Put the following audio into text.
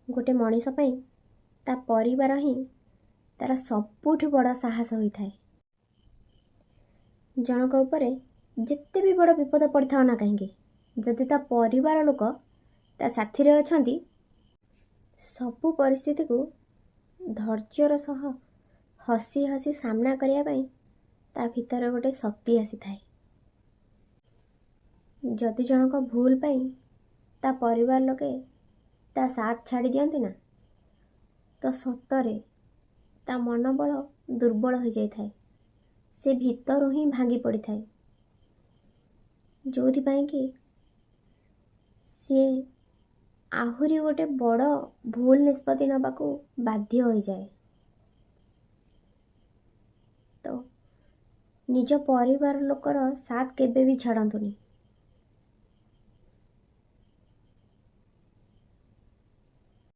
गोटे मनीष पाई ता परिवार ही तार सबुठु बड़ साहस होइथाए। जनक उपरे जेते भी बड़ विपद पड़थाओ ना कहीं जदि ता परिवार लोक ता साथी रे अछंती सबु परिस्थिति को धैर्यर सह हसी हसी सामना करिया पाई ता भीतर गोटे शक्ति आसी थाए। जदि जनक भूल पाई ता परिवार लोके ता साथ छाड़ी दियंती ना तो सतरे ता मनोबल दुर्बल हो जाई थाए। से भीतर ही भांगी पड़ी थाए जोथि पाई कि सी आहुरी गोटे बड़ भूल निष्पत्ति नबाकू बाध्य हो जाए। तो निज परिवार लोकर साथ केबे भी छाड़ंतुनी।